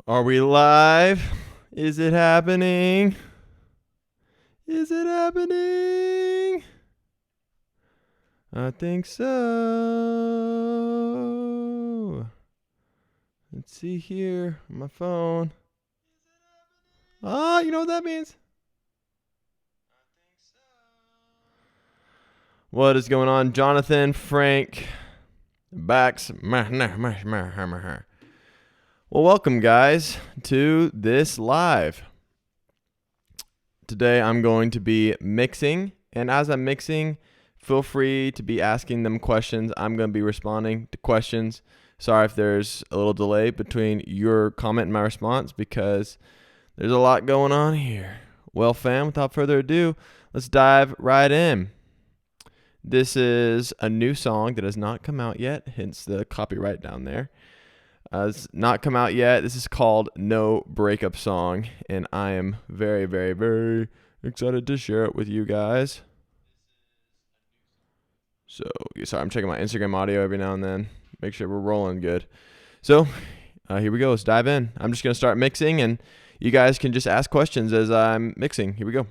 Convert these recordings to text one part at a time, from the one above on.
Are we live? Is it happening? Is it happening? I think so. Let's see here on my phone. Ah, you know what that means? What is going on? Jonathan, Frank, Bax. Well, welcome, guys, to this live. Today, I'm going to be mixing, and as I'm mixing, feel free to be asking them questions. I'm going to be responding to questions. Sorry if there's a little delay between your comment and my response because there's a lot going on here. Well, fam, without further ado, let's dive right in. This is a new song that has not come out yet, hence the copyright down there. It's not come out yet. This is called No Breakup Song, and I am very, very, very excited to share it with you guys. So, sorry, I'm checking my Instagram audio every now and then. Make sure we're rolling good. So, here we go. Let's dive in. I'm just going to start mixing, and you guys can just ask questions as I'm mixing. Here we go.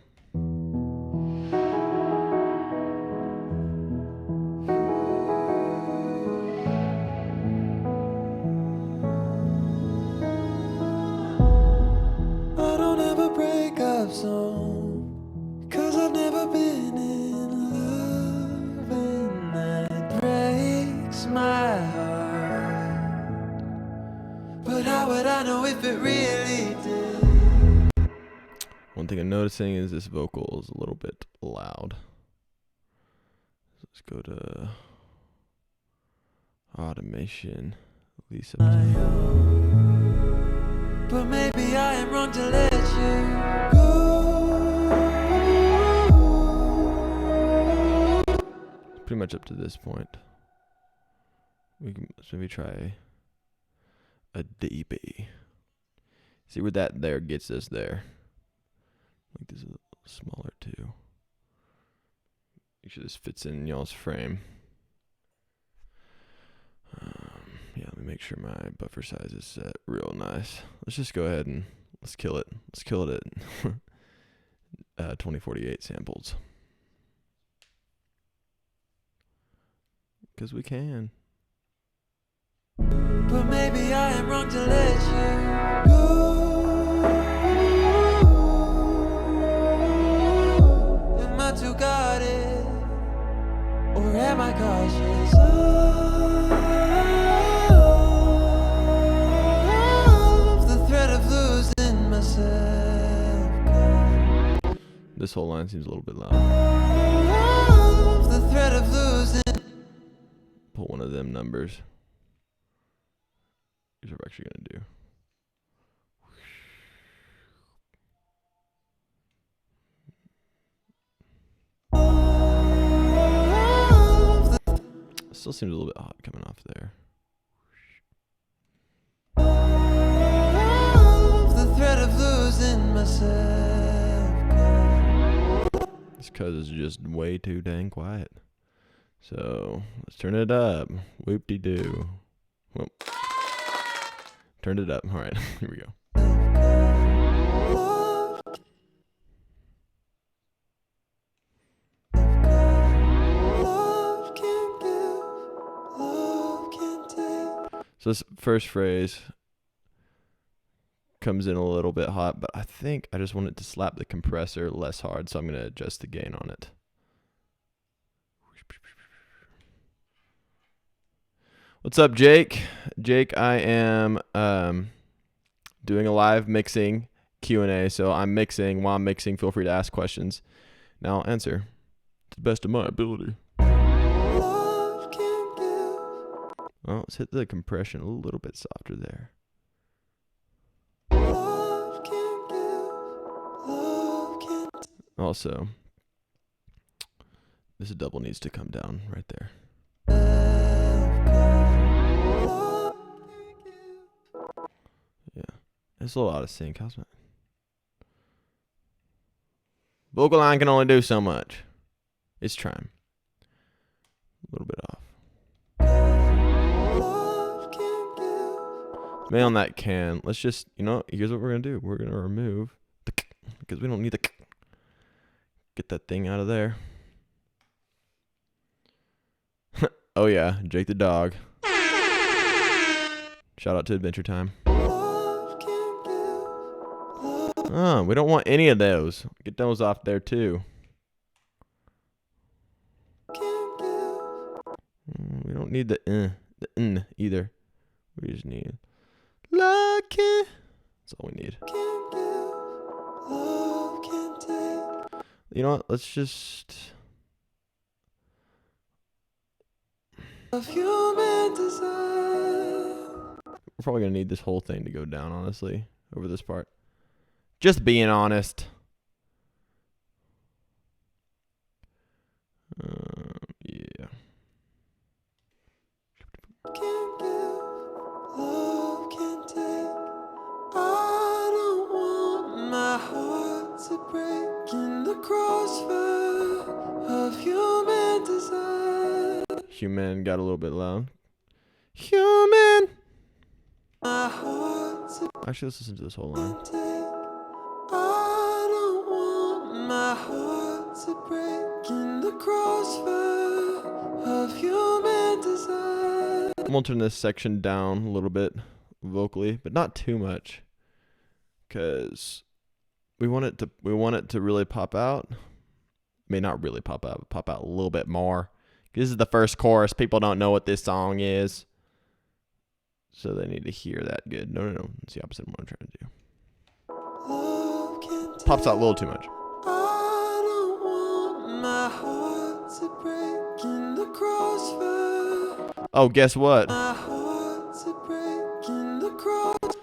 Song, 'cause I've never been in love, and that breaks my heart. But how would I know if it really did? One thing I'm noticing is this vocal is a little bit loud. Let's go to automation. Lisa. But maybe I am wrong to let you go. Pretty much up to this point. Let's maybe try a dB. See where that there gets us there. Like this is a little smaller too. Make sure this fits in y'all's frame. Yeah, let me make sure my buffer size is set real nice. Let's just go ahead and let's kill it. Let's kill it at 2048 samples. Because we can. But maybe I am wrong to let you go. Am I too guarded? Or am I cautious? Of the threat of losing myself. This whole line seems a little bit loud. Of the threat of losing. Pull one of them numbers. Here's what we're actually going to do. Still seems a little bit hot coming off there. The threat of losing myself. It's because it's just way too dang quiet. So let's turn it up. Whoop-de-doo. Well, turned it up. All right, here we go. So this first phrase comes in a little bit hot, but I think I just want it to slap the compressor less hard, so I'm going to adjust the gain on it. What's up, Jake? Jake, I am doing a live mixing Q&A, so I'm mixing. While I'm mixing, feel free to ask questions. Now I'll answer to the best of my ability. Well, let's hit the compression a little bit softer there. Also, this double needs to come down right there. Yeah, it's a little out of sync. How's that? Vocal line can only do so much. It's trying. A little bit off. Man on that can. Let's just, here's what we're going to do. We're going to remove the because we don't need the get that thing out of there. Oh, yeah. Jake the dog. Shout out to Adventure Time. Oh, we don't want any of those. Get those off there, too. We don't need the n either. We just need lucky. That's all we need. You know what? Let's just. We're probably gonna need this whole thing to go down, honestly, over this part. Just being honest. Yeah. Can't give, love can't take. I don't want my heart to break in the crossfire of human desire. Human got a little bit loud. Human. My heart to Actually, let's listen to this whole line. take. I don't want my heart to break in the crossfire of human desire. I'm gonna turn this section down a little bit vocally, but not too much, because we want it to really pop out. I mean, not really pop out, but pop out a little bit more. This is the first chorus. People don't know what this song is, so they need to hear that good. No. It's the opposite of what I'm trying to do. Pops out a little too much. I don't want my heart to break in the crossfire. Oh, guess what? My heart to break in the cross.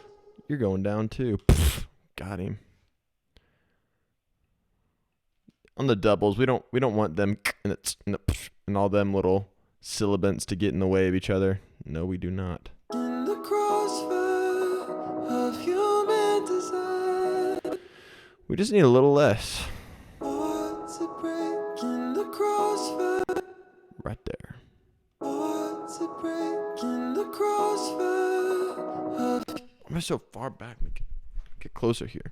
You're going down too. Got him. On the doubles, we don't want them and all them little syllabants to get in the way of each other. No, we do not. In the crossfire of human desire. We just need a little less. Heart to break in the crossfire. Right there. Heart to break in the crossfire of. I'm so far back. Get closer here.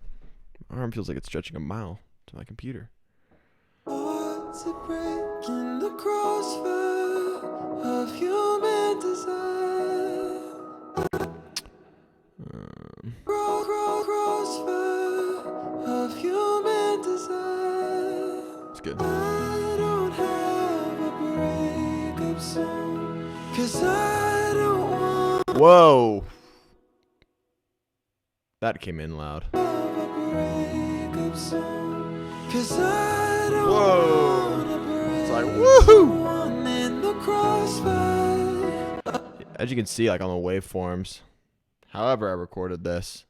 My arm feels like it's stretching a mile to my computer. Heart to break in the crossfire of human desire. Crossfire of human desire. It's good. I don't have a breakup song, 'cause I don't want Whoa. That came in loud. a breakup song, 'cause I don't Whoa. want a break. It's like, woohoo. Someone in the crossfire. As you can see, like on the waveforms, however I recorded this,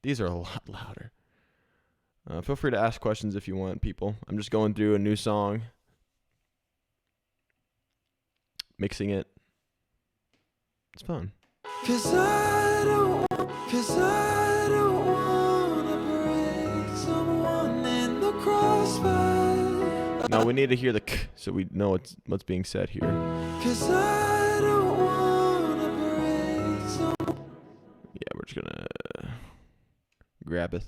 these are a lot louder. Feel free to ask questions if you want, people. I'm just going through a new song, mixing it. It's fun. 'Cause I don't want to break someone in the crossfire. Now we need to hear the k so we know what's being said here. 'Cause I don't want to break someone. Yeah, we're just gonna grab it.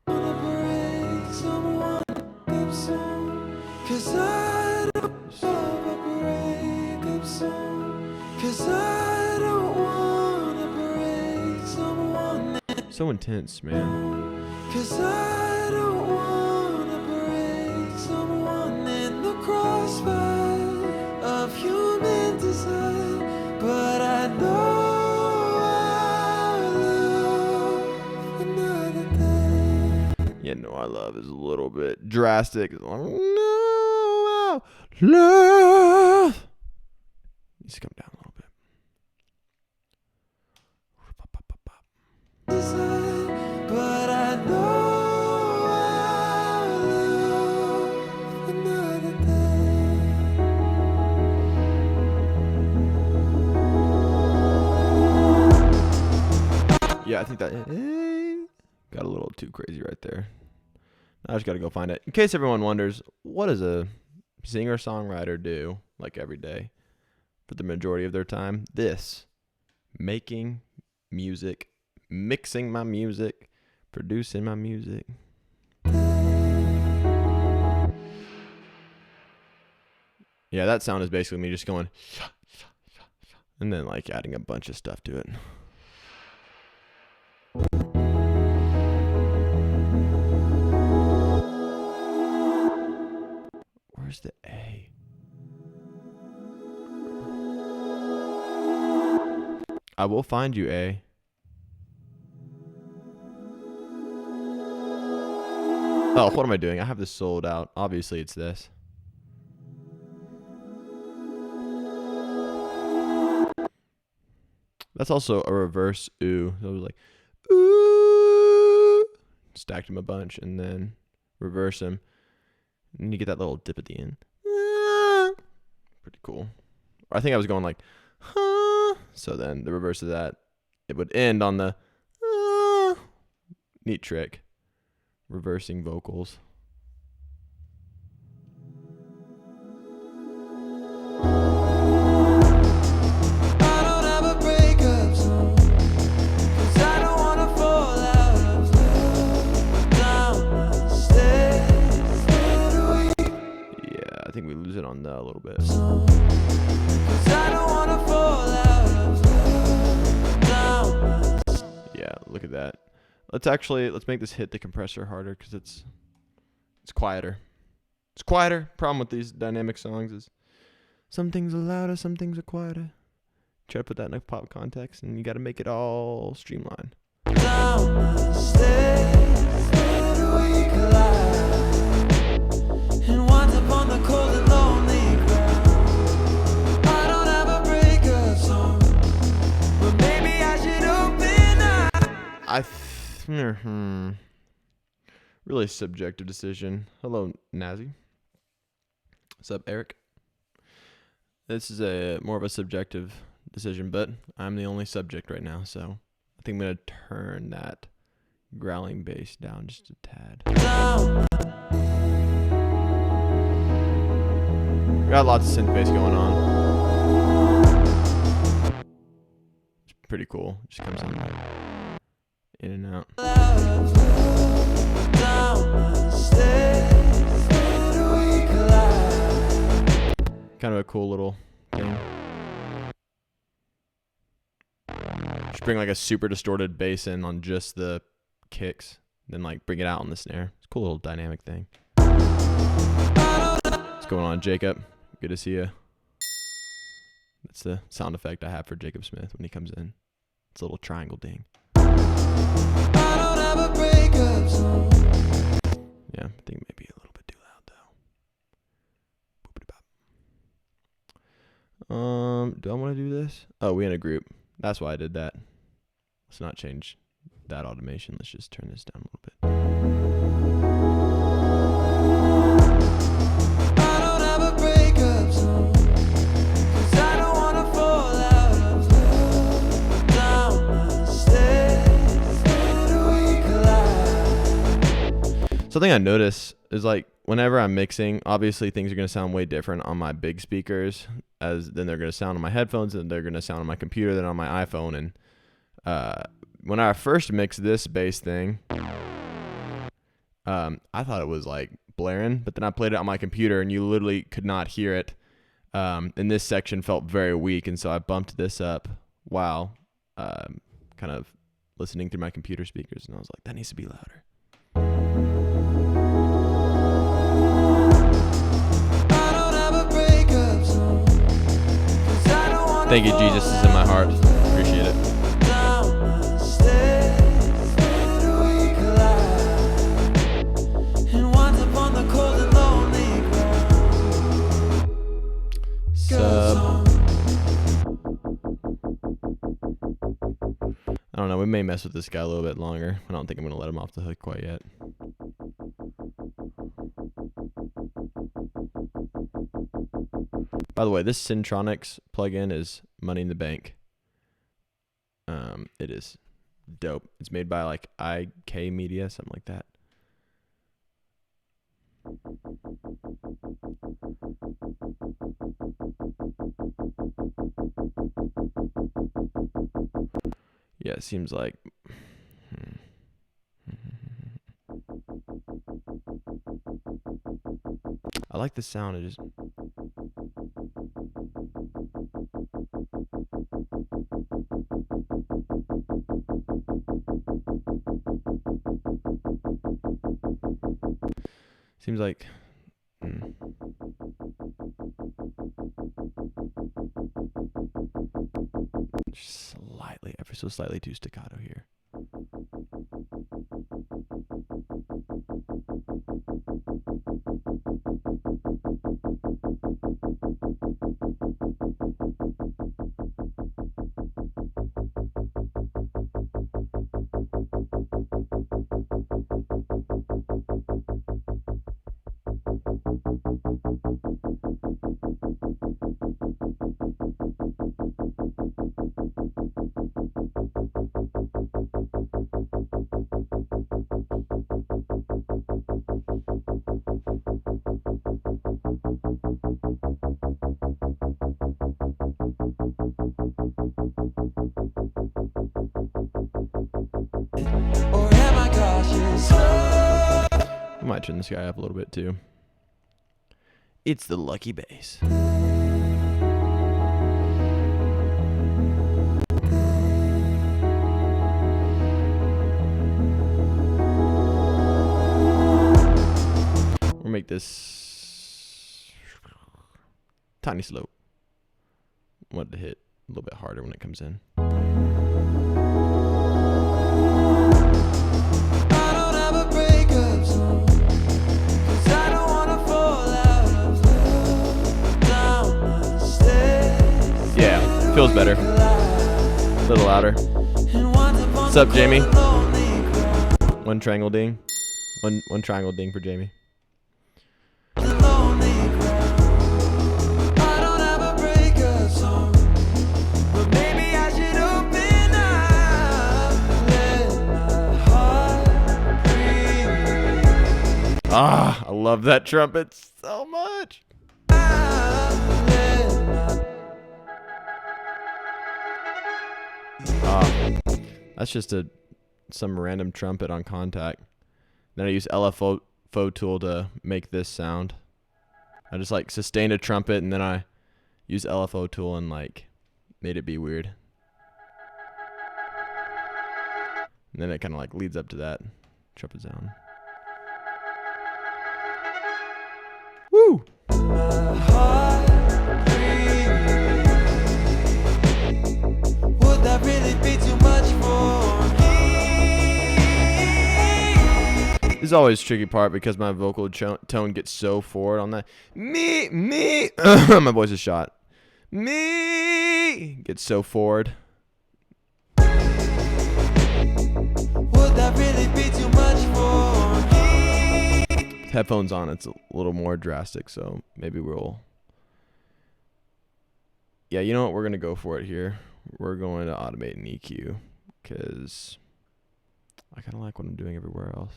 Break someone up song. 'Cause I don't have a breakup song. 'Cause I don't want to break someone. So intense, man. 'Cause I don't want to break someone in the crossfire of human desire. But I know I'll love another day. Yeah, no, I love is a little bit drastic. It's like, no, love needs to come down a little bit. Desire, but I know I'll love another day. Yeah, I think that got a little too crazy right there. I just got to go find it. In case everyone wonders, what does a singer-songwriter do like every day for the majority of their time? This, making music, mixing my music, producing my music. Yeah, that sound is basically me just going and then like adding a bunch of stuff to it. Where's the A? I will find you, A. Oh, what am I doing? I have this sold out. Obviously, it's this. That's also a reverse ooh. So I was like, ooh. Stacked them a bunch and then reverse them. And you get that little dip at the end. Pretty cool. I think I was going like, huh. So then the reverse of that, it would end on the neat trick. Reversing vocals. I think we lose it on that a little bit. Yeah, look at that. Let's make this hit the compressor harder because it's quieter. It's quieter. Problem with these dynamic songs is some things are louder, some things are quieter. Try to put that in a pop context and you got to make it all streamlined. Really subjective decision. Hello, Nazi. What's up, Eric? This is more of a subjective decision, but I'm the only subject right now, so I think I'm gonna turn that growling bass down just a tad. Got lots of synth bass going on. It's pretty cool. Just comes in and out. Kind of a cool little thing. Just bring like a super distorted bass in on just the kicks, then like bring it out on the snare. It's a cool little dynamic thing. What's going on, Jacob? Good to see you. That's the sound effect I have for Jacob Smith when he comes in. It's a little triangle ding. Yeah, I think maybe a little bit too loud though. Do I want to do this? Oh, we in a group. That's why I did that. Let's not change that automation. Let's just turn this down a little bit. Something I notice is like whenever I'm mixing, obviously things are going to sound way different on my big speakers than they're going to sound on my headphones, and they're going to sound on my computer than on my iPhone. And when I first mixed this bass thing, I thought it was like blaring, but then I played it on my computer and you literally could not hear it. And this section felt very weak, and so I bumped this up while kind of listening through my computer speakers, and I was like, that needs to be louder. Thank you, Jesus is in my heart. Appreciate it. Sub. I don't know. We may mess with this guy a little bit longer. I don't think I'm going to let him off the hook quite yet. By the way, this Syntronics plugin is money in the bank. It is dope. It's made by like IK Media, something like that. Yeah, it seems like. I like the sound. It just. Seems like. Slightly, ever so slightly too staccato here. Or am I cautious? I might turn this guy up a little bit too. It's the lucky bass. We'll make this tiny slope. Want it to hit a little bit harder when it comes in. I don't have a breakup song, 'cause I don't wanna fall out of love. Down the stairs, Yeah, feels better. A little louder. and once upon What's up, a Jamie? lonely crowd, One triangle ding. One triangle ding for Jamie. the lonely crowd. I don't have a breakup song, but maybe I should open up, let my heart breathe. Ah, I love that trumpet so much. That's just some random trumpet on contact. Then I use LFO tool to make this sound. I just like sustained a trumpet and then I use LFO tool and like made it be weird. And then it kind of like leads up to that trumpet sound. Woo! My heart breathes. Would that really be too much for me? This is always a tricky part because my vocal tone gets so forward on that. Me. My voice is shot. Me gets so forward. Would that really be too much for me? With headphones on, it's a little more drastic, so maybe we'll. Yeah, you know what? We're going to go for it here. We're going to automate an EQ because I kind of like what I'm doing everywhere else.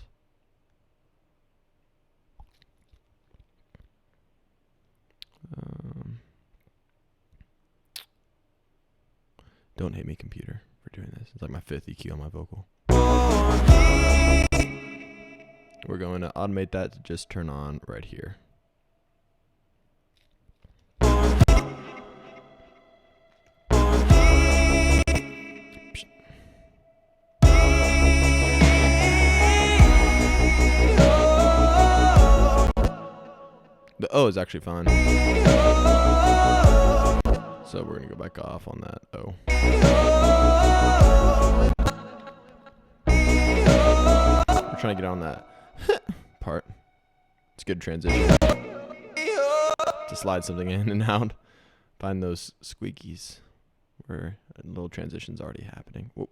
Don't hate me, computer, for doing this. It's like my 5th EQ on my vocal. We're going to automate that to just turn on right here. The O is actually fine. So we're going to go back off on that O. We're trying to get on that part. It's a good transition. To slide something in and out. Find those squeakies where a little transition's already happening. Whoop.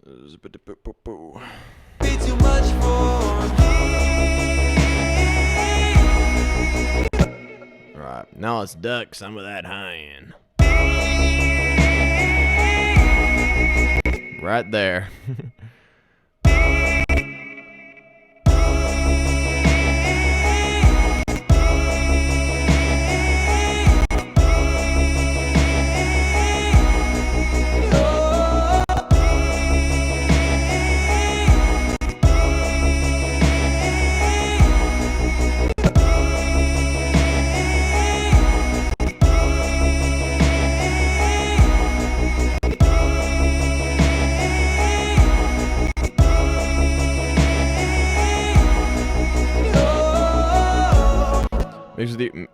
Be too much for me. Alright, now let's duck some of that high end. Right there.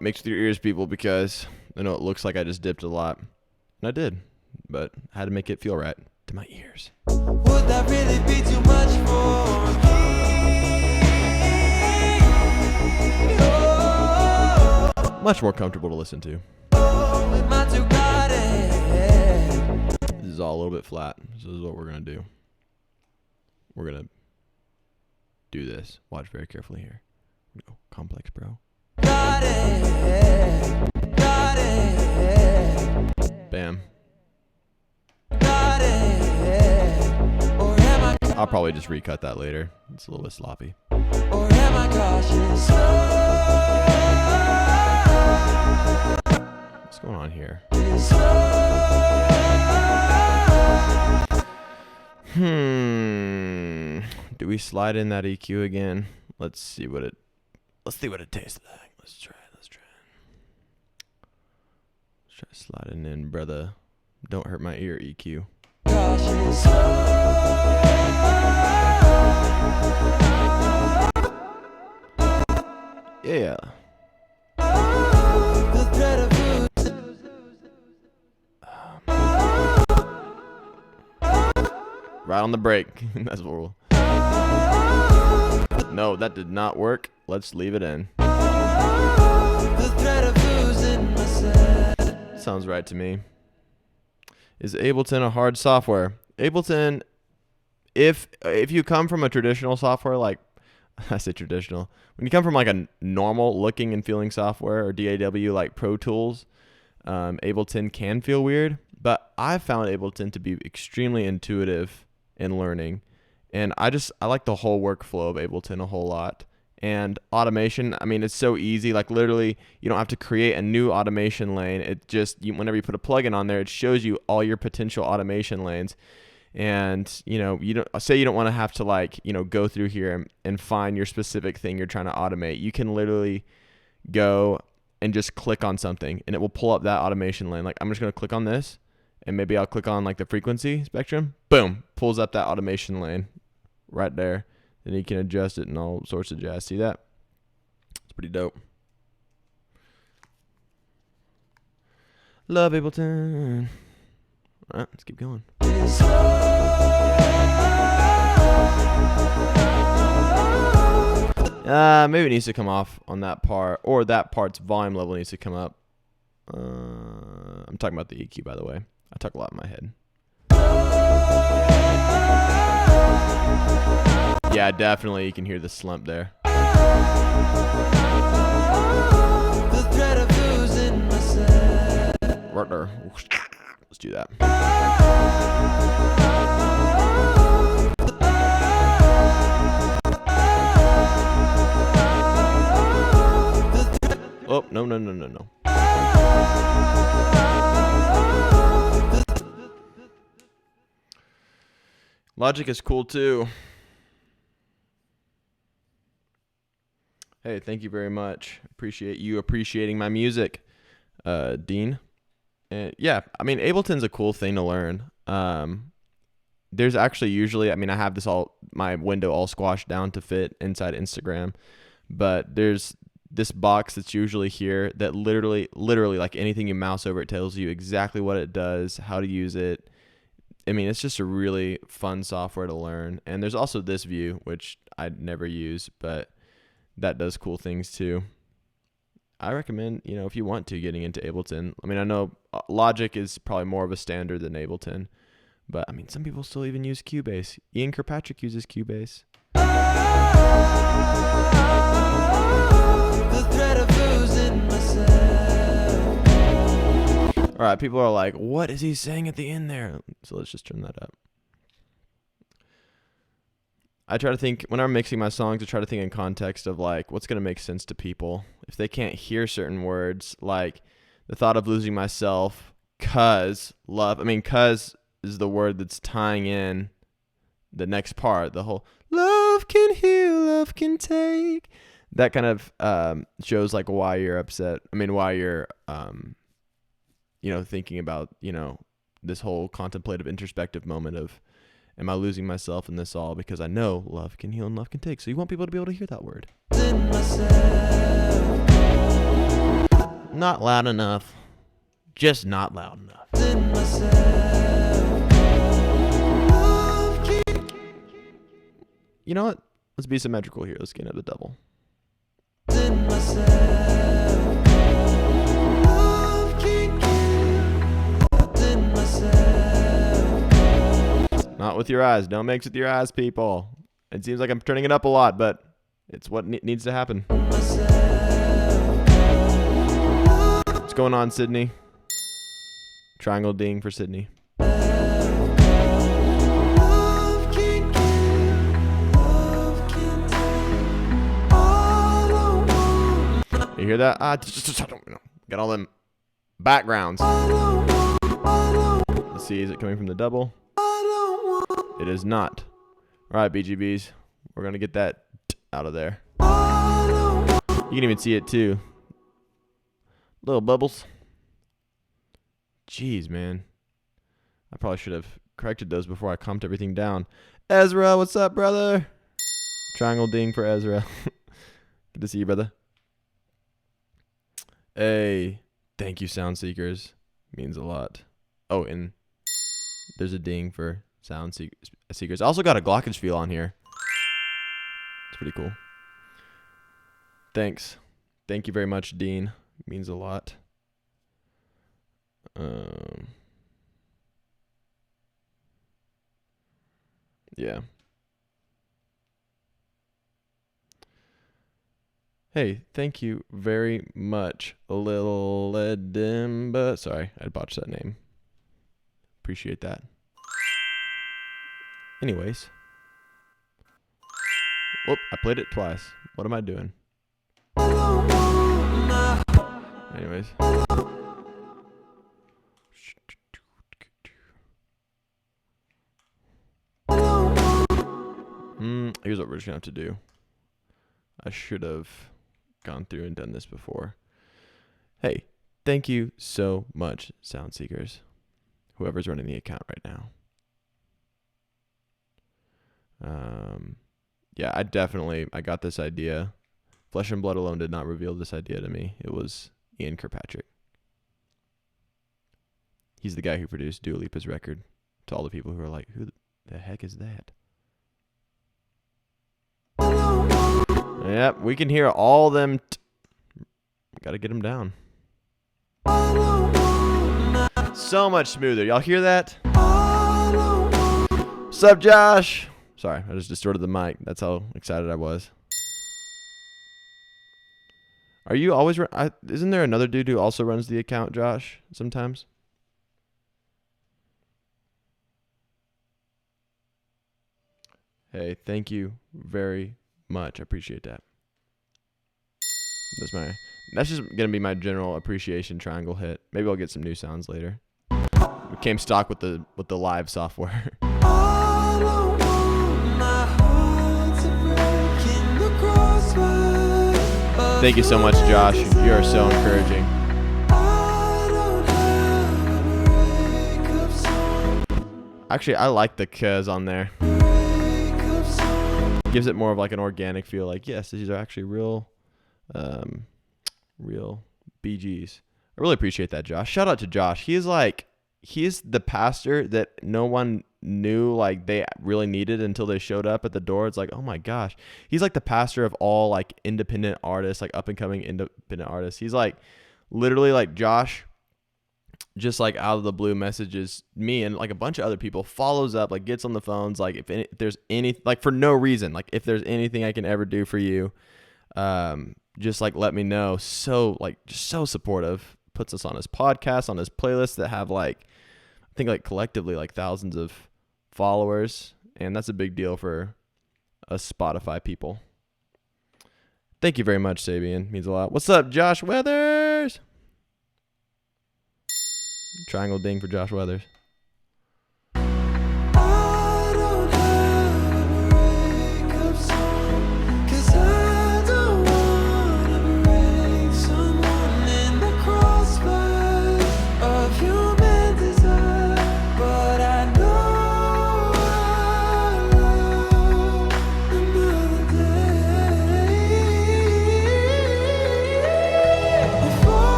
mix with your ears, people, because I know it looks like I just dipped a lot, and I did, but I had to make it feel right to my ears. Would that really be too much for me? Oh, Much more comfortable to listen to. with my two got it. This is all a little bit flat. This is what we're gonna do. We're gonna do this. Watch very carefully here. Go complex, bro. Got it. Got it. Bam. Got it. Or am I I'll probably just recut that later. It's a little bit sloppy. Or am I cautious? What's going on here? Do we slide in that EQ again? Let's see what it tastes like. Let's try sliding in, brother. Don't hurt my ear, EQ. Cautious. Yeah. The threat of Right on the brake. That's what we'll... No, that did not work. Let's leave it in. the threat of losing myself. Sounds right to me. Is Ableton a hard software? Ableton, if you come from a traditional software, like, I say traditional, when you come from like a normal looking and feeling software or DAW like Pro Tools, Ableton can feel weird, but I found Ableton to be extremely intuitive in learning. And I like the whole workflow of Ableton a whole lot. And automation, I mean, it's so easy. Like literally, you don't have to create a new automation lane. It just, whenever you put a plugin on there, it shows you all your potential automation lanes. And, you don't want to have to like, go through here and find your specific thing you're trying to automate. You can literally go and just click on something and it will pull up that automation lane. Like I'm just going to click on this and maybe I'll click on like the frequency spectrum. Boom, pulls up that automation lane right there. Then you can adjust it and all sorts of jazz. See that? It's pretty dope. Love Ableton. All right, let's keep going. Maybe it needs to come off on that part, or that part's volume level needs to come up. I'm talking about the EQ, by the way. I talk a lot in my head. Yeah, definitely you can hear the slump there. The threat of losing myself. Right there. Let's do that. Oh, no. Logic is cool too. Hey, thank you very much. Appreciate you appreciating my music, Dean. And yeah, I mean, Ableton's a cool thing to learn. There's actually usually, I mean, I have my window all squashed down to fit inside Instagram, but there's this box that's usually here that literally like anything you mouse over, it tells you exactly what it does, how to use it. I mean, it's just a really fun software to learn. And there's also this view, which I'd never use, but that does cool things too. I recommend, if you want to, getting into Ableton. I mean, I know Logic is probably more of a standard than Ableton, but I mean, some people still even use Cubase. Ian Kirkpatrick uses Cubase. The threat of losing myself. All right, people are like, what is he saying at the end there? So let's just turn that up. I try to think, when I'm mixing my songs, I try to think in context of like, what's going to make sense to people. If they can't hear certain words, like the thought of losing myself, cause is the word that's tying in the next part, the whole love can heal, love can take. That kind of shows like why you're upset. I mean, why you're, thinking about, this whole contemplative introspective moment of, am I losing myself in this all? Because I know love can heal and love can take. So you want people to be able to hear that word. In myself. Not loud enough. Just not loud enough. You know what? Let's be symmetrical here. Let's get another double. Not with your eyes. Don't mix with your eyes, people. It seems like I'm turning it up a lot, but it's what needs to happen. What's going on, Sydney? Triangle ding for Sydney. You hear that? Got all them backgrounds. Let's see. Is it coming from the double? It is not. All right, BGBs. We're going to get that out of there. You can even see it, too. Little bubbles. Jeez, man. I probably should have corrected those before I comped everything down. Ezra, what's up, brother? Triangle ding for Ezra. Good to see you, brother. Hey, thank you, Sound Seekers. Means a lot. Oh, and there's a ding for Sound Seekers. I also got a glockenspiel on here. It's pretty cool. Thanks. Thank you very much, Dean. Means a lot. Yeah. Hey, thank you very much, Little Edimba. Sorry, I botched that name. Appreciate that. Anyways. Whoop, I played it twice. What am I doing? Anyways. Here's what we're just going to have to do. I should have gone through and done this before. Hey, thank you so much, Sound Seekers. Whoever's running the account right now. Yeah, I got this idea. Flesh and Blood alone did not reveal this idea to me. It was Ian Kirkpatrick. He's the guy who produced Dua Lipa's record. To all the people who are like, who the heck is that? Yep, we can hear all them. Gotta get them down. So much smoother. Y'all hear that? What's up, Josh? Sorry, I just distorted the mic. That's how excited I was. Are you always... isn't there another dude who also runs the account, Josh, sometimes? Hey, thank you very much. I appreciate that. That's just going to be my general appreciation triangle hit. Maybe I'll get some new sounds later. We came stock with the live software. Thank you so much, Josh. You are so encouraging. Actually, I like the "cuz" on there. Gives it more of like an organic feel. Like, yes, these are actually real BGs. I really appreciate that, Josh. Shout out to Josh. He's the pastor that no one knew like they really needed until they showed up at the door. It's like, oh my gosh. He's like the pastor of all like independent artists, like up and coming independent artists. He's like literally like Josh just like out of the blue messages me and like a bunch of other people, follows up, like gets on the phones, like if there's any, like for no reason, like if there's anything I can ever do for you, just like let me know. So like just so supportive. Puts us on his podcast, on his playlists that have like I think like collectively like thousands of followers, and that's a big deal for us Spotify people. Thank you very much, Sabian. Means a lot. What's up, Josh Weathers? Triangle ding for Josh Weathers.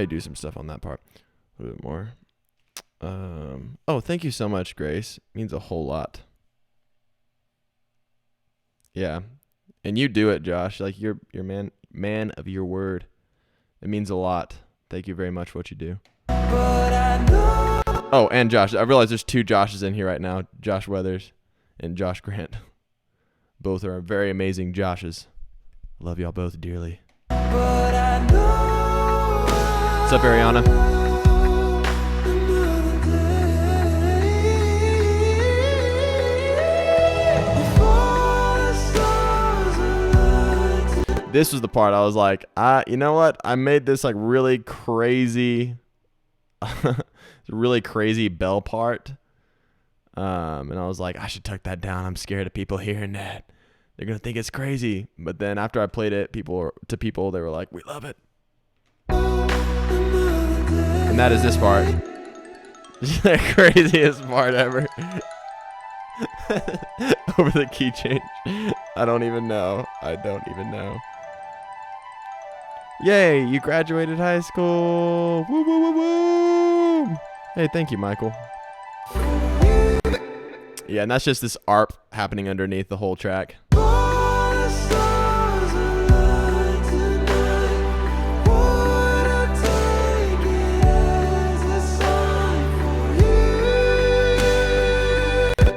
might do some stuff on that part a little bit more. Oh, thank you so much, Grace. It means a whole lot. Yeah. And you do it, Josh. Like you're man of your word. It means a lot. Thank you very much for what you do. Oh, and Josh. I realize there's 2 Joshes in here right now. Josh Weathers and Josh Grant. Both are very amazing Joshes. Love y'all both dearly. What's up, Ariana? This was the part I was like, you know what? I made this like really crazy, really crazy bell part. And I was like, I should tuck that down. I'm scared of people hearing that. They're going to think it's crazy. But then after I played it, people, they were like, we love it. And that is this part. The craziest part ever. Over the key change. I don't even know. Yay, you graduated high school. Woo, woo, woo, woo. Hey, thank you, Michael. Yeah, and that's just this ARP happening underneath the whole track.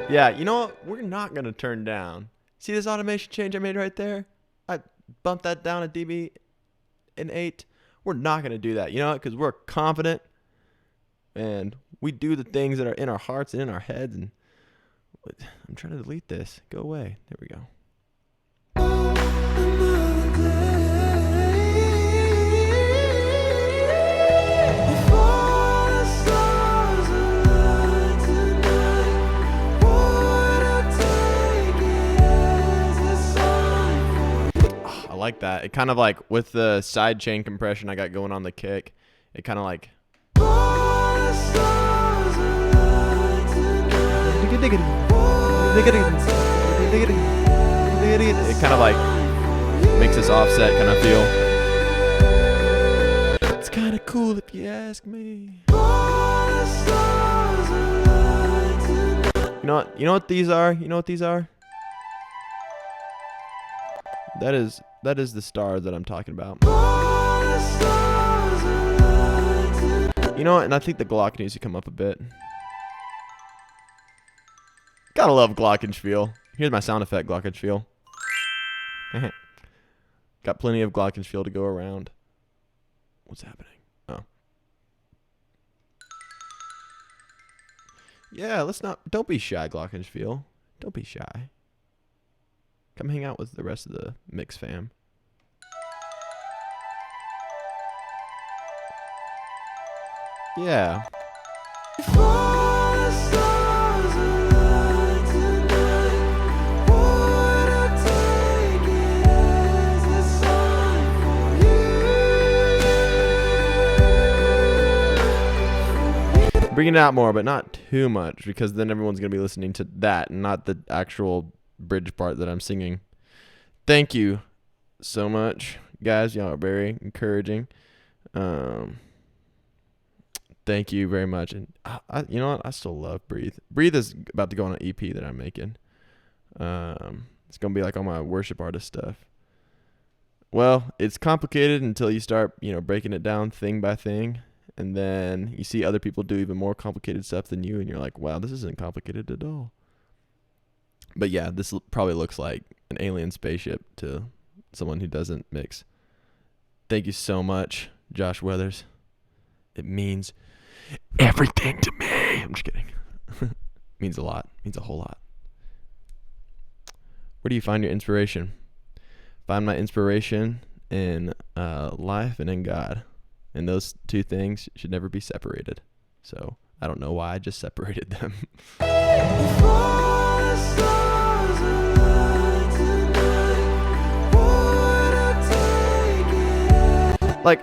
Yeah, you know what? We're not going to turn down. See this automation change I made right there? I bumped that down a dB in 8. We're not going to do that. You know what? Because we're confident and we do the things that are in our hearts and in our heads. And I'm trying to delete this. Go away. There we go. I like that. It kind of like with the side chain compression I got going on the kick, it kind of like it kind of like makes this offset kind of feel. It's kind of cool if you ask me. You know what these are? That is the stars that I'm talking about. You know what? And I think the Glock needs to come up a bit. Gotta love glockenspiel. Here's my sound effect, glockenspiel. Got plenty of glockenspiel to go around. What's happening? Oh. Yeah, don't be shy, glockenspiel. Don't be shy. Come hang out with the rest of the mix fam. Yeah. Bring it out more, but not too much, because then everyone's going to be listening to that and not the actual bridge part that I'm singing. Thank you so much, guys. Y'all are very encouraging. Thank you very much. And you know what? I still love Breathe. Breathe is about to go on an EP that I'm making. It's going to be like all my worship artist stuff. Well, it's complicated until you start, breaking it down thing by thing. And then you see other people do even more complicated stuff than you, and you're like, wow, this isn't complicated at all. But yeah, this probably looks like an alien spaceship to someone who doesn't mix. Thank you so much, Josh Weathers. It means everything to me. I'm just kidding. Means a lot. Means a whole lot. Where do you find your inspiration? Find my inspiration in life and in God. And those two things should never be separated. So I don't know why I just separated them. Like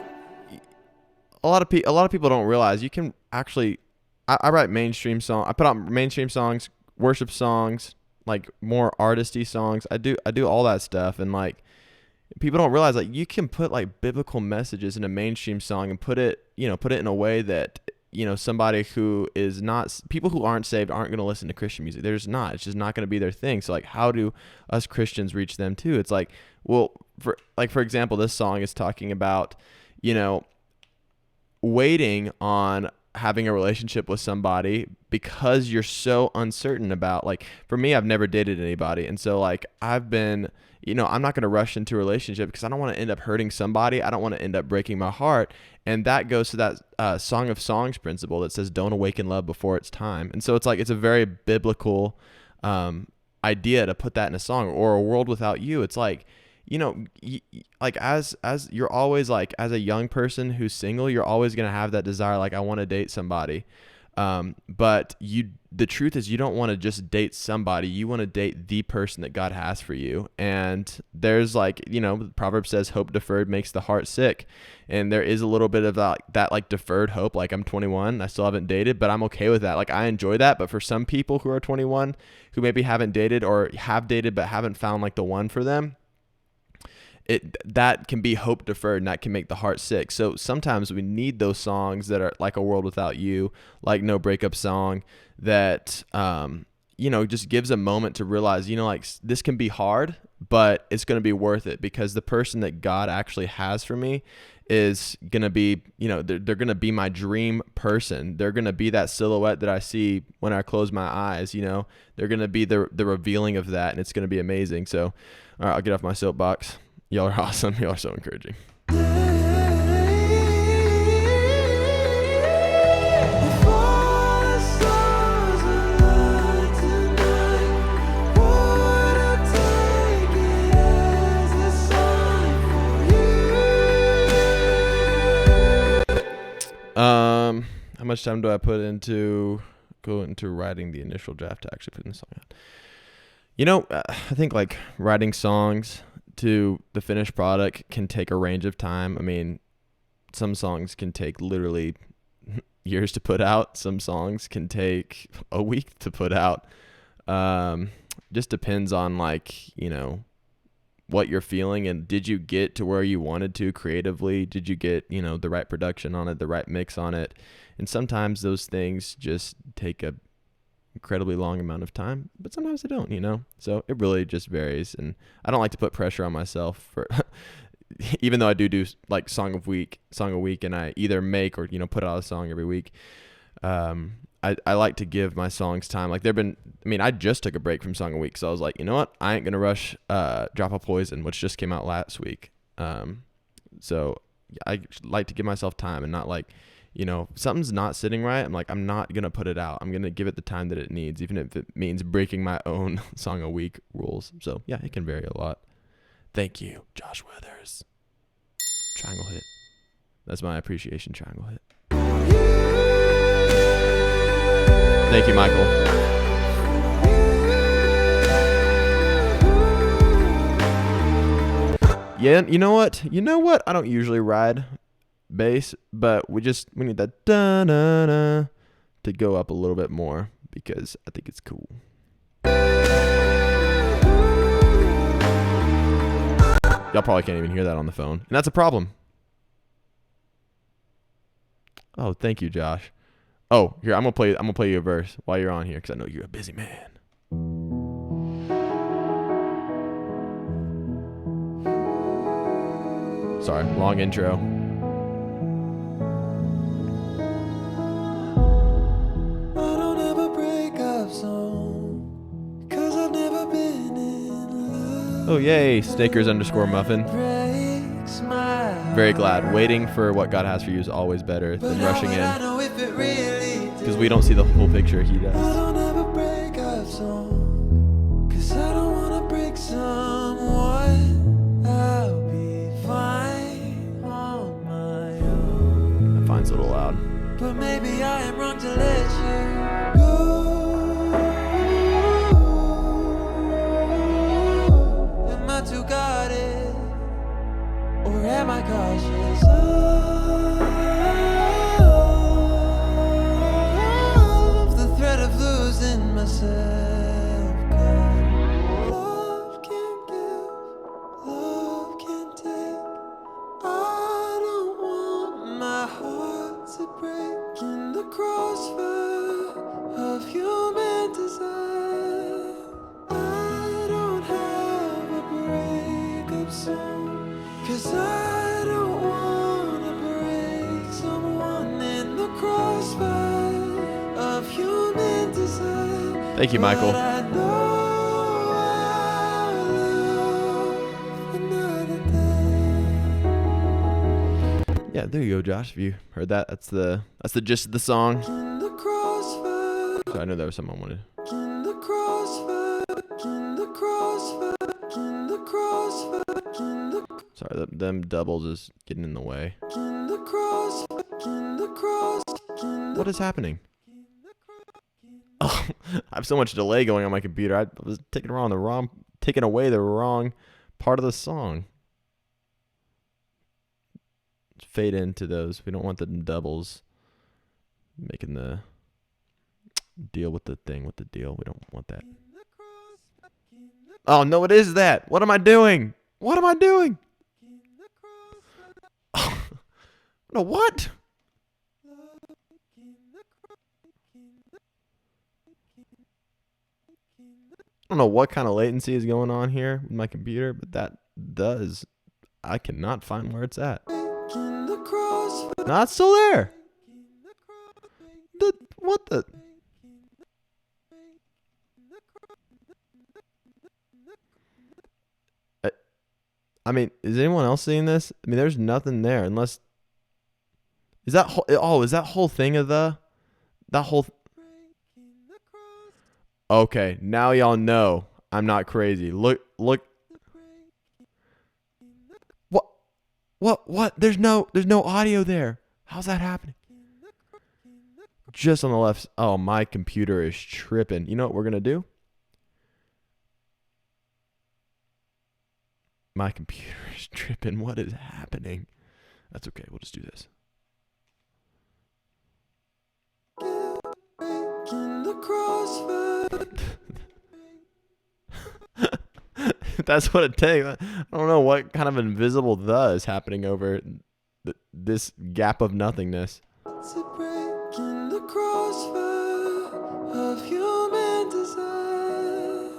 a lot of people don't realize you can actually. I write mainstream songs. I put out mainstream songs, worship songs, like more artisty songs. I do all that stuff, and like People don't realize like you can put like biblical messages in a mainstream song and put it in a way that, somebody who is not, people who aren't saved aren't going to listen to Christian music. It's just not going to be their thing. So like, how do us Christians reach them too? It's like, well, for example, this song is talking about, waiting on having a relationship with somebody because you're so uncertain about, like, for me, I've never dated anybody. And so like, I've been, I'm not going to rush into a relationship because I don't want to end up hurting somebody. I don't want to end up breaking my heart. And that goes to that Song of Songs principle that says, don't awaken love before it's time. And so it's like, it's a very biblical idea to put that in a song. Or A World Without You. It's like, like as you're always like, as a young person who's single, you're always going to have that desire. Like, I want to date somebody. But the truth is you don't want to just date somebody. You want to date the person that God has for you. And there's like, the proverb says hope deferred makes the heart sick. And there is a little bit of that like deferred hope. Like, I'm 21, I still haven't dated, but I'm okay with that. Like, I enjoy that. But for some people who are 21, who maybe haven't dated or have dated, but haven't found like the one for them, that can be hope deferred, and that can make the heart sick. So sometimes we need those songs that are like A World Without You, like No Breakup Song, that just gives a moment to realize, like, this can be hard, but it's going to be worth it, because the person that God actually has for me is going to be, they're going to be my dream person. They're going to be that silhouette that I see when I close my eyes. They're going to be the revealing of that, and it's going to be amazing. So, all right, I'll get off my soapbox. Y'all are awesome. Y'all are so encouraging. How much time do I put into writing the initial draft to actually putting the song out? I think like writing songs to the finished product can take a range of time. I mean, some songs can take literally years to put out. Some songs can take a week to put out. Just depends on like, what you're feeling, and did you get to where you wanted to creatively? Did you get, the right production on it, the right mix on it? And sometimes those things just take a incredibly long amount of time, but sometimes they don't, so it really just varies. And I don't like to put pressure on myself for even though I do like song a week, and I either make or put out a song every week. I like to give my songs time. Like I just took a break from Song a Week, so I was like, you know what, I ain't gonna rush Drop of Poison, which just came out last week. So I like to give myself time and not like, if something's not sitting right, I'm like, I'm not going to put it out. I'm going to give it the time that it needs, even if it means breaking my own Song a Week rules. So, yeah, it can vary a lot. Thank you, Josh Weathers. Triangle hit. That's my appreciation triangle hit. Thank you, Michael. Yeah, you know what? I don't usually ride bass, but we need that da-na-na to go up a little bit more because I think it's cool. Y'all probably can't even hear that on the phone, and that's a problem. Oh, thank you, Josh. Oh, here, I'm gonna play you a verse while you're on here because I know you're a busy man. Sorry, long intro. I don't have a breakup song, 'cause I've never been in love. Oh, yay, Stakers_Muffin. Very glad. Waiting for what God has for you is always better than rushing in. Because we don't see the whole picture, he does. I don't have a breakup song, 'cause I don't want to break someone. I'll be fine on my own. That fine's a little loud. But maybe I am wrong to let you go. Am I too guarded, or am I cautious? Of the threat of losing myself. 'Cause love can give, love can Thank you, Michael. But I know I'll live another day. Yeah, there you go, Josh. If you heard that, that's the gist of the song. In the crossfire, So I know there was something I wanted. in the crossfire, in the crossfire, in the crossfire, in the Sorry, them doubles is getting in the way. in the crossfire, in the cross, in the What is happening? Oh, I have so much delay going on my computer. I was taking away the wrong part of the song. Let's fade into those. We don't want the doubles making the deal with the thing with the deal. We don't want that. Oh no, it is that. What am I doing? What am I doing? No, what? I don't know what kind of latency is going on here with my computer, but that does. I cannot find where it's at. No, it's still there. What the? I mean, is anyone else seeing this? I mean, there's nothing there unless. Is that is that whole thing of that whole? Okay, now y'all know I'm not crazy. Look. What? There's no audio there. How's that happening? Just on the left. Oh, my computer is tripping. You know what we're gonna do? My computer is tripping. What is happening? That's okay. We'll just do this. That's what it takes. I don't know what kind of invisible the is happening over this gap of nothingness. It's a break in the crossfire of human desire.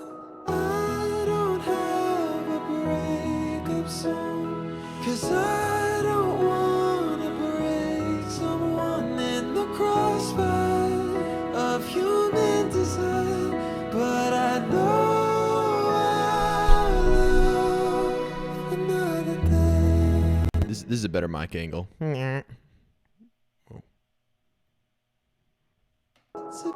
I don't have a breakup song, 'cause I don't wanna break someone in the crossfire of human desire. But I know I'll live another day. This is a better mic angle. It's a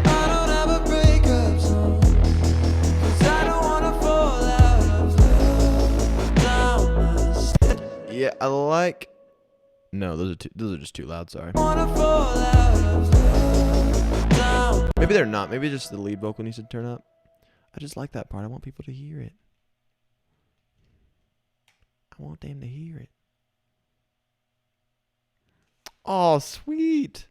I don't have a breakup song, 'cause I don't wanna fall out of love down the stairs. Yeah, I like. No, those are just too loud. Sorry. Wanna fall out of love down. Maybe they're not. Maybe just the lead vocal needs to turn up. I just like that part. I want people to hear it. I want them to hear it. Oh, sweet.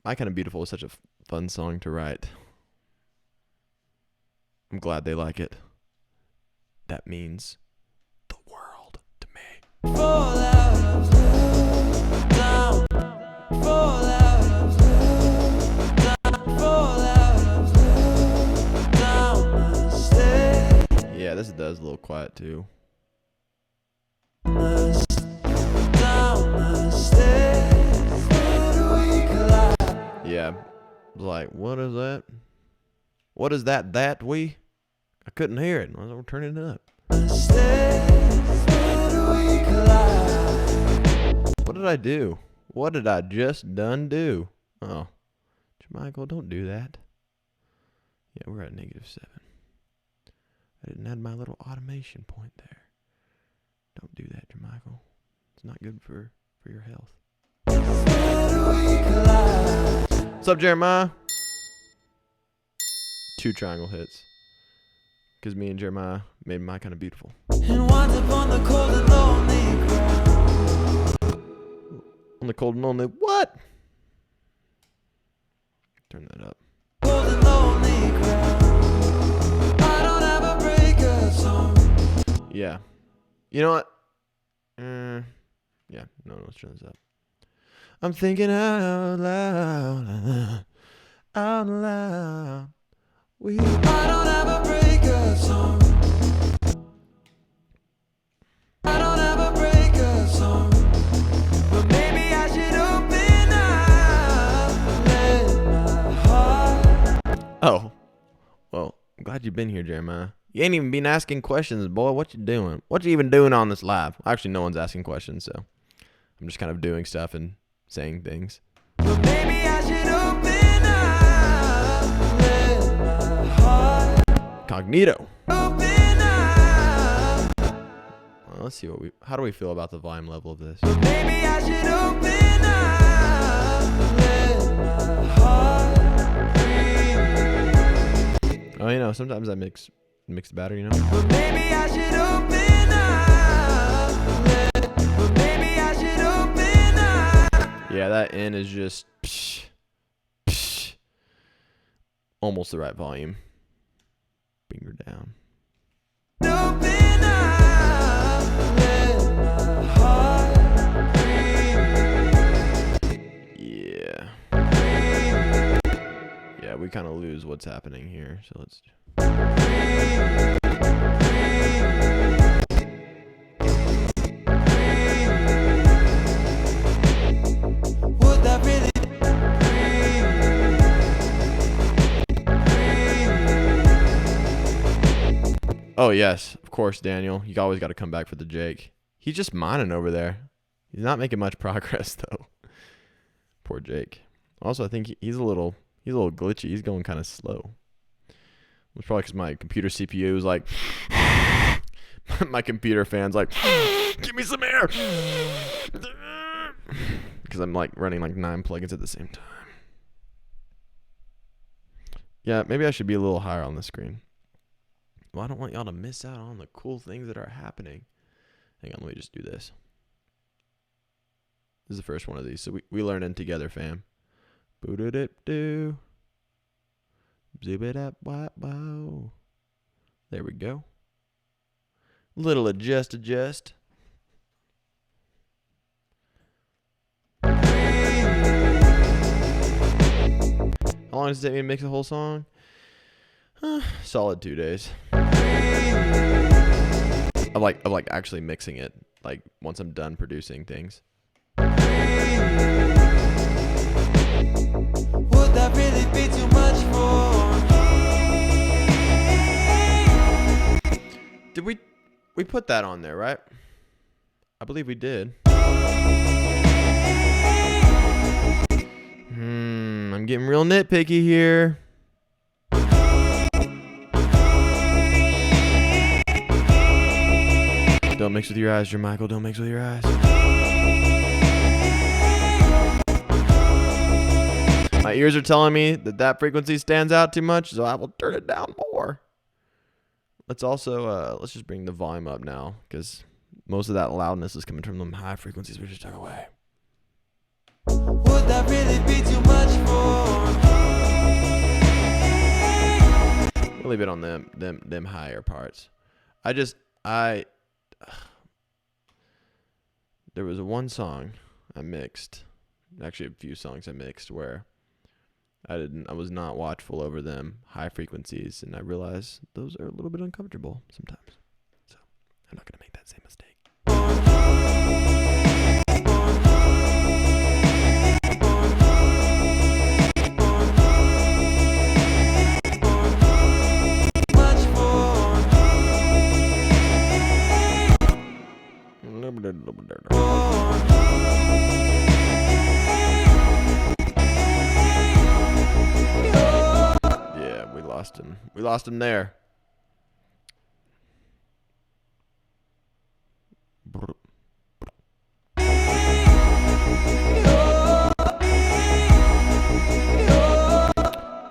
My Kind of Beautiful is such a fun song to write. I'm glad they like it. That means the world to me. Fall out of love down. Fall out of love down. Fall out of love down the stairs. Yeah, this does a little quiet too. Down the stairs. Where do we collide? Yeah. I was like, what is that? What is that? I couldn't hear it. I was turning it up. The stairs. Where do we collide? What did I do? What did I just done do? Oh. JohnMichael, don't do that. Yeah, we're at -7. I didn't add my little automation point there. Don't do that, JohnMichael. It's not good for your health. Where do we collide? What's up, Jeremiah? 2 triangle hits. Because me and Jeremiah made My Kind of Beautiful. And once upon the cold and lonely ground. On the cold and lonely. What? Turn that up. Cold and lonely ground. I don't have a breakup song. Yeah. You know what? Yeah. No, let's turn this up. I'm thinking out loud. Out loud. I don't have a breakup song. I don't have a breakup Oh, well, I'm glad you've been here, Jeremiah. You ain't even been asking questions, boy. What you doing? What you even doing on this live? Actually, no one's asking questions, so I'm just kind of doing stuff and saying things. But maybe I should open up, let my heart Cognito. open up. Well, let's see how do we feel about the volume level of this? But maybe I should open up, let my heart breathe. Oh, sometimes I mix better, But maybe I should open up, but maybe I should open up. Yeah, that N is just psh, psh, almost the right volume. Bring her down. Open up, let my heart breathe. Yeah. Yeah, we kind of lose what's happening here, so let's. Would that really Oh, yes, of course, Daniel. You always got to come back for the Jake. He's just mining over there. He's not making much progress, though. Poor Jake. Also, I think he's a little glitchy. He's going kind of slow. It's probably because my computer CPU is like, my computer fan's like, give me some air. Because I'm like running like 9 plugins at the same time. Yeah, maybe I should be a little higher on the screen. Well, I don't want y'all to miss out on the cool things that are happening. Hang on, let me just do this. This is the first one of these. So we learn in together, fam. Boo-doo-dip-doo. Zip-it-up-wop-wow. There we go. Little adjust. How long does it take me to mix the whole song? Solid 2 days. Of like actually mixing it. Like once I'm done producing things. would that really be too much for me? Did we put that on there, right? I believe we did. I'm getting real nitpicky here. Don't mix with your eyes, JohnMichael. Don't mix with your eyes. My ears are telling me that frequency stands out too much, so I will turn it down more. Let's also, let's just bring the volume up now, because most of that loudness is coming from them high frequencies we just took away. Would that really be too much for me? We'll leave it on them higher parts. There was one song I mixed, actually a few songs I mixed where I was not watchful over them high frequencies, and I realized those are a little bit uncomfortable sometimes. So I'm not gonna make that same mistake. Yeah, we lost him. We lost him there.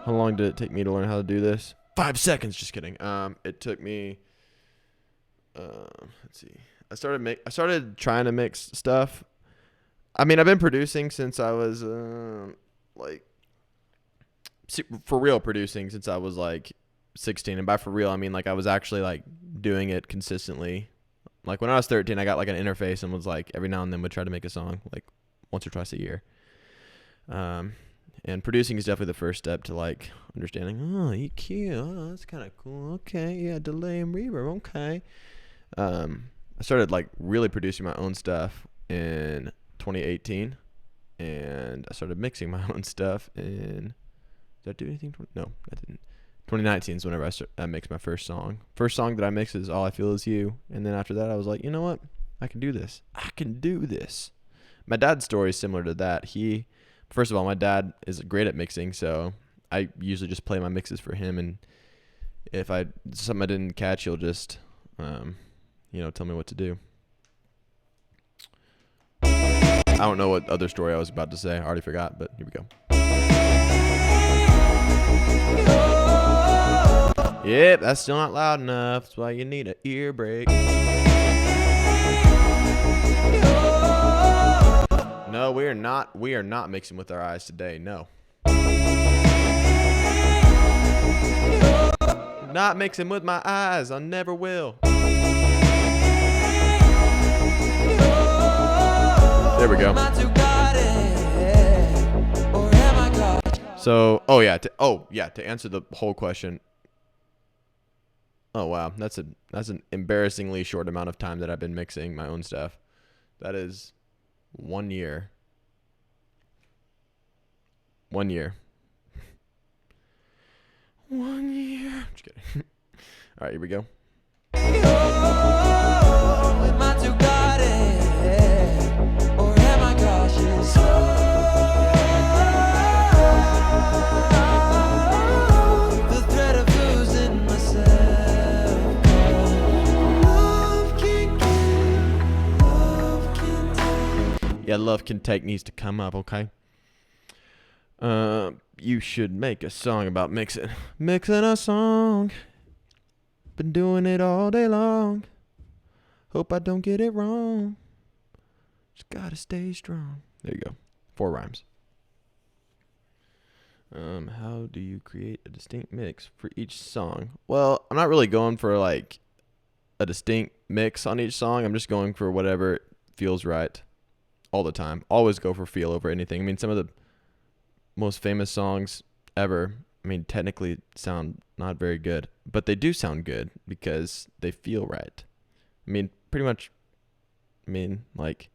How long did it take me to learn how to do this? 5 seconds. Just kidding. It took me. Let's see. I started trying to mix stuff. I mean, I've been producing since I was for real producing since I was like 16, and by for real I mean like I was actually like doing it consistently. Like when I was 13, I got like an interface and was like every now and then would try to make a song like once or twice a year. And producing is definitely the first step to like understanding. Oh, EQ. Oh, that's kind of cool. Okay, yeah, delay and reverb. Okay. I started like really producing my own stuff in 2018, and I started mixing my own stuff in Did I do anything? No, I didn't. 2019 is whenever I mixed my first song. First song that I mixed is All I Feel Is You. And then after that, I was like, you know what? I can do this. I can do this. My dad's story is similar to that. First of all, my dad is great at mixing, so I usually just play my mixes for him. And if something I didn't catch, he'll just, tell me what to do. I don't know what other story I was about to say. I already forgot, but here we go. Yep, that's still not loud enough. That's why you need an ear break. No, we are not mixing with our eyes today. No. Not mixing with my eyes. I never will. There we go. So, to answer the whole question. Oh wow, that's an embarrassingly short amount of time that I've been mixing my own stuff. That is 1 year. 1 year. 1 year. Just kidding. All right, here we go. Yeah, Love Can Take needs to come up, okay? You should make a song about mixing. Mixing a song. Been doing it all day long. Hope I don't get it wrong. Just gotta stay strong. There you go. 4 rhymes. How do you create a distinct mix for each song? Well, I'm not really going for like a distinct mix on each song. I'm just going for whatever feels right all the time. Always go for feel over anything. I mean, some of the most famous songs ever, technically sound not very good, but they do sound good because they feel right. Pretty much, like,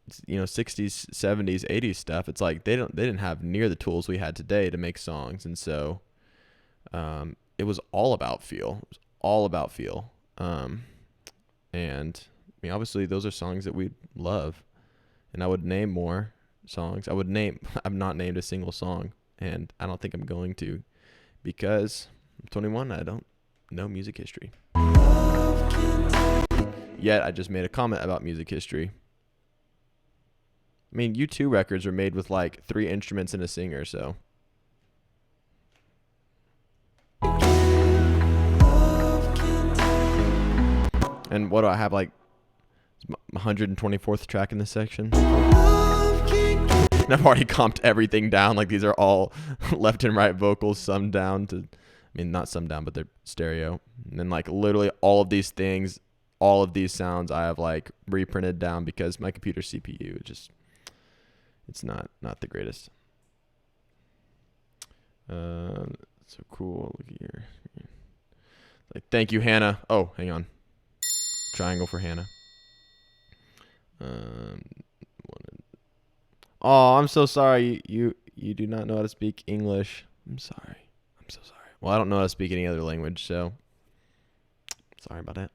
60s, 70s, 80s stuff. It's like they didn't have near the tools we had today to make songs, and so it was all about feel. It was all about feel. And obviously those are songs that we love, and I would name more songs. I've not named a single song, and I don't think I'm going to, because I'm 21. I don't know music history. Yet I just made a comment about music history. U2 records are made with like 3 instruments and a singer, so. And what do I have, like 124th track in this section? And I've already comped everything down. Like, these are all left and right vocals, summed down to, not summed down, but they're stereo. And then like literally all of these things, all of these sounds I have like reprinted down because my computer CPU it's not the greatest. So cool. Look here. Like, thank you, Hannah. Oh, hang on. Triangle for Hannah. Oh, I'm so sorry. You do not know how to speak English. I'm sorry. I'm so sorry. Well, I don't know how to speak any other language, so sorry about that.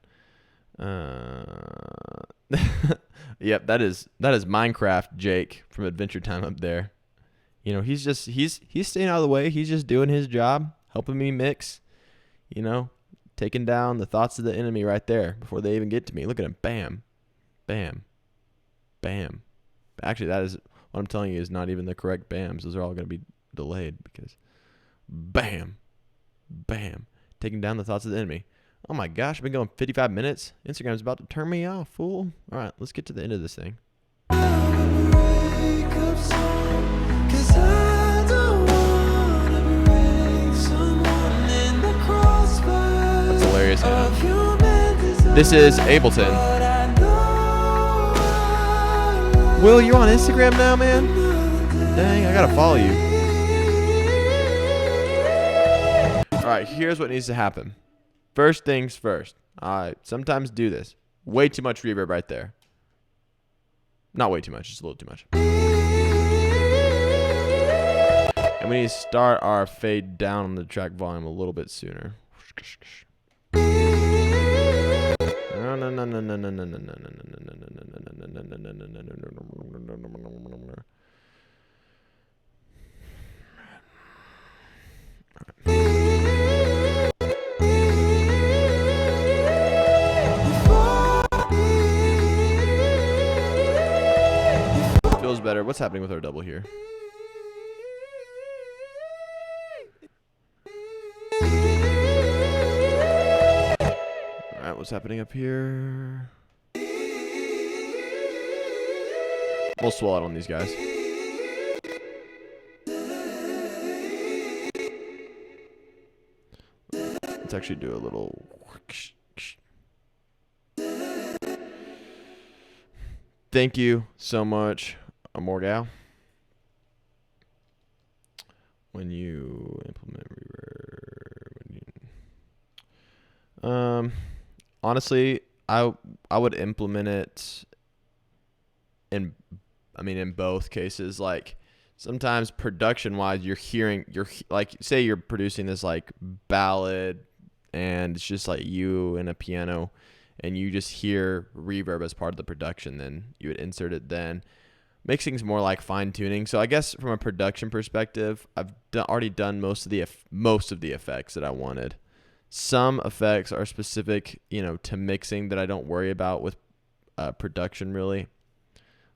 Yep, that is Minecraft Jake from Adventure Time up there. He's staying out of the way. He's just doing his job, helping me mix, taking down the thoughts of the enemy right there before they even get to me. Look at him. Bam. Bam. Bam. Actually, that is what I'm telling you is not even the correct bams. Those are all going to be delayed because bam. Bam. Taking down the thoughts of the enemy. Oh my gosh, I've been going 55 minutes. Instagram's about to turn me off, fool. All right, let's get to the end of this thing. That's hilarious, Hannah. This is Ableton. Will, you on Instagram now, man? Dang, I gotta follow you. All right, here's what needs to happen. First things first. I sometimes do this. Way too much reverb right there. Not way too much, just a little too much. And And we need to start our fade down on the track volume a little bit sooner. Feels better. What's happening with our double here? Alright, what's happening up here? We'll swell out on these guys. Let's actually do a little... Thank you so much, Morgal. When you implement reverb, honestly, I would implement it in both cases. Like sometimes production wise, you're like, say you're producing this like ballad and it's just like you and a piano and you just hear reverb as part of the production, then you would insert it then. Mixing's more like fine tuning. So I guess from a production perspective, I've already done most of the effects that I wanted. Some effects are specific, to mixing that I don't worry about with production really.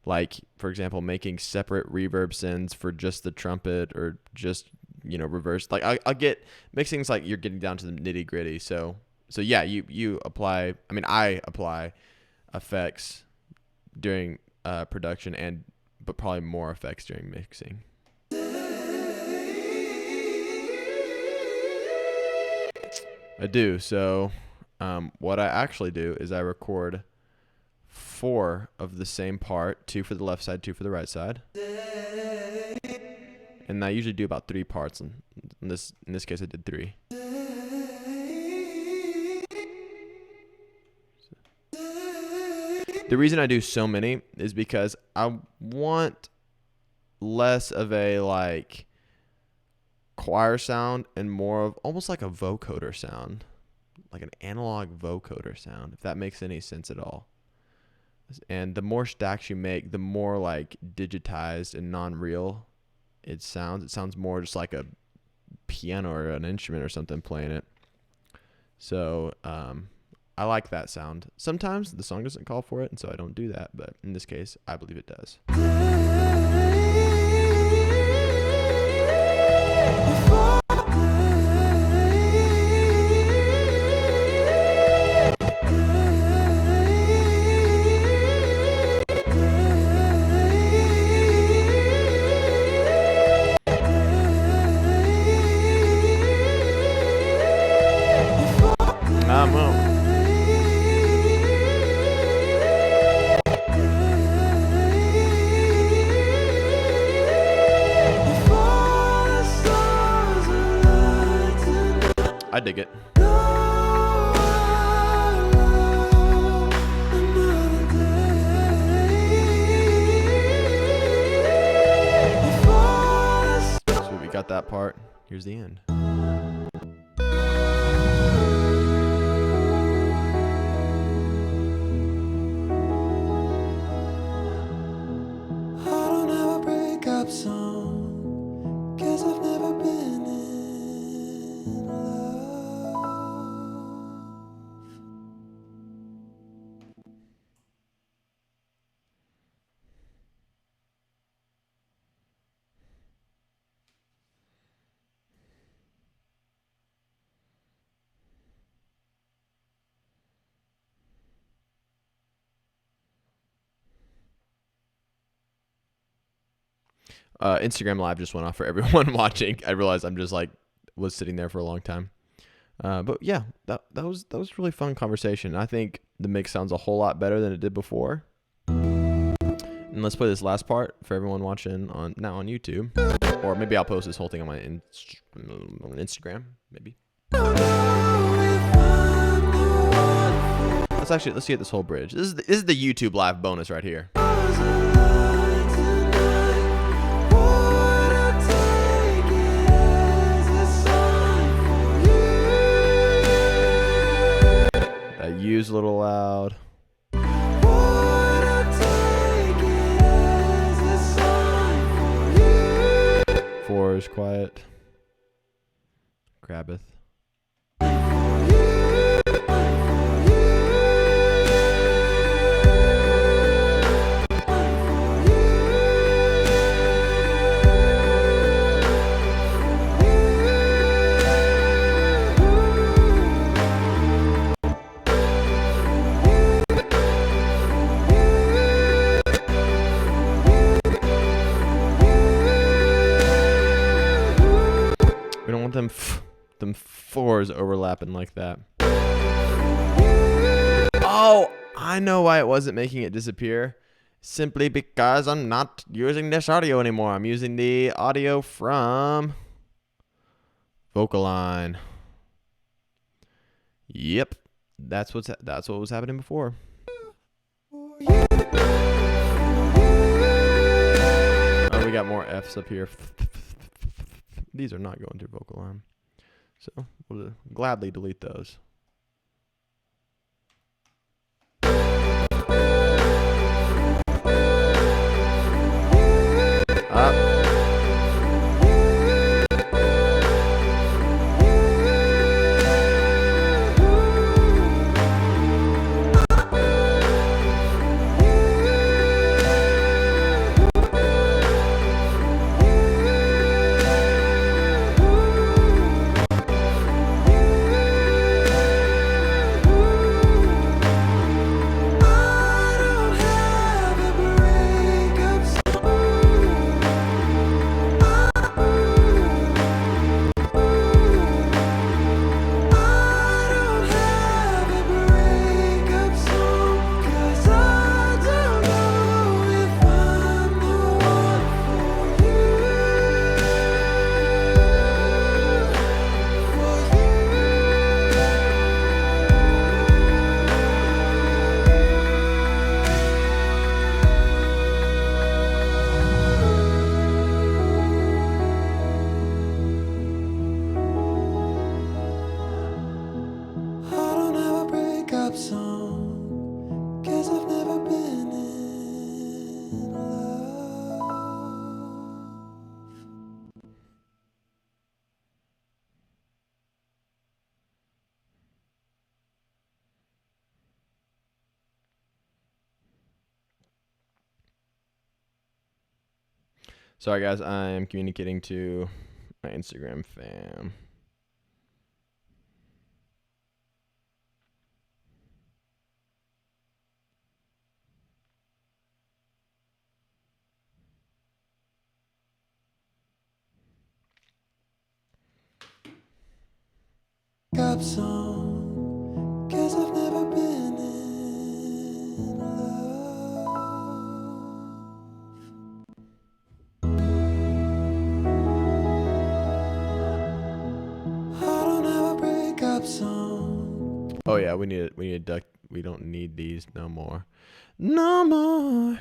Like, for example, making separate reverb sends for just the trumpet or just, reverse. Like I'll get mixing's like you're getting down to the nitty gritty. So yeah, you apply. I apply effects during production but probably more effects during mixing. I do. So what I actually do is I record 4 of the same part, 2 for the left side, 2 for the right side. And I usually do about 3 parts. In this case, I did 3. The reason I do so many is because I want less of a like choir sound and more of almost like a vocoder sound, like an analog vocoder sound, if that makes any sense at all. And the more stacks you make, the more like digitized and non-real it sounds. It sounds more just like a piano or an instrument or something playing it. So I like that sound. Sometimes the song doesn't call for it, and so I don't do that. But in this case, I believe it does. I dig it. So we got that part. Here's the end. I don't have a breakup song, 'cause I've never been in love. Instagram Live just went off for everyone watching. I realized I'm just like was sitting there for a long time. But yeah, that was a really fun conversation. I think the mix sounds a whole lot better than it did before. And let's play this last part for everyone watching now on YouTube, or maybe I'll post this whole thing on my Instagram. Maybe. Let's get this whole bridge. This is the YouTube Live bonus right here. Would I take it? use a little loud. Would I take it as a sign for you? 4 is quiet. Grabbeth. We don't want them 4s overlapping like that. Oh, I know why it wasn't making it disappear. Simply because I'm not using this audio anymore. I'm using the audio from Vocaline. Yep, that's what was happening before. Oh, we got more F's up here. These are not going through Vocaline, so we'll gladly delete those. Up. Sorry, guys. I am communicating to my Instagram fam. Breakup song, 'cause I've never been in love. I don't have a breakup song. Oh yeah, we need it. We need duck. We don't need these no more. No more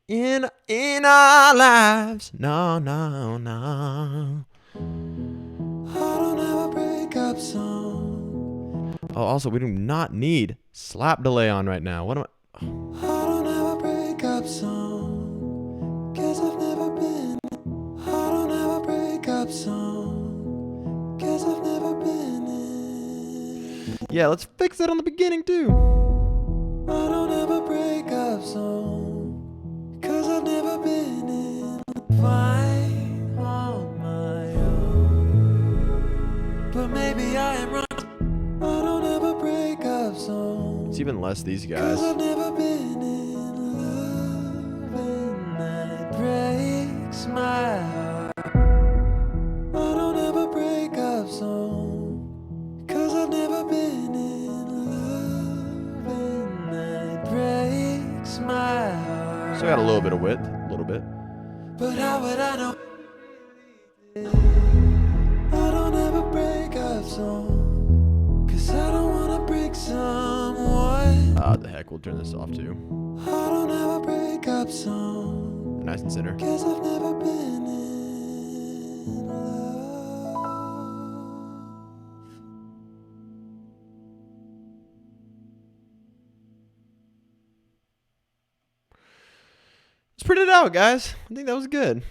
in our lives. No, no, no. I don't have a breakup song. Oh, also, we do not need slap delay on right now. What am I? I don't have a breakup song, 'cause I've never been. I don't have a breakup song, 'cause I've never been in. Yeah, let's fix it on the beginning too. I don't have a breakup song, 'cause I've never been in. Fine on my own, but maybe I am wrong. I don't have a breakup song. It's even less these 'Cause guys. I've never been in love, and that breaks my heart. I don't have a breakup song, 'cause I've never been in love, and that breaks my heart. So I got a little bit of width, a little bit. But how would I know? I don't have a breakup song, 'cause I don't wanna break someone. The heck, we'll turn this off too. I don't have a breakup song, Nice and center. 'cause I've never been in love. let's print it out, guys. I think that was good.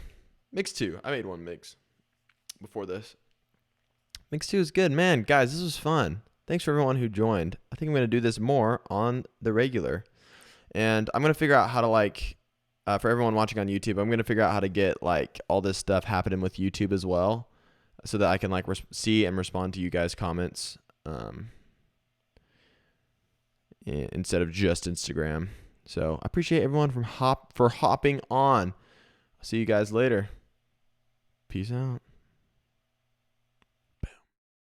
Mix 2. I made one mix before this. Mix 2 is good. Man, guys, this was fun. Thanks for everyone who joined. I think I'm going to do this more on the regular. And I'm going to figure out how to, like, for everyone watching on YouTube, I'm going to figure out how to get, like, all this stuff happening with YouTube as well so that I can, like, see and respond to you guys' comments instead of just Instagram. So I appreciate everyone for hopping on. I'll see you guys later. Peace out.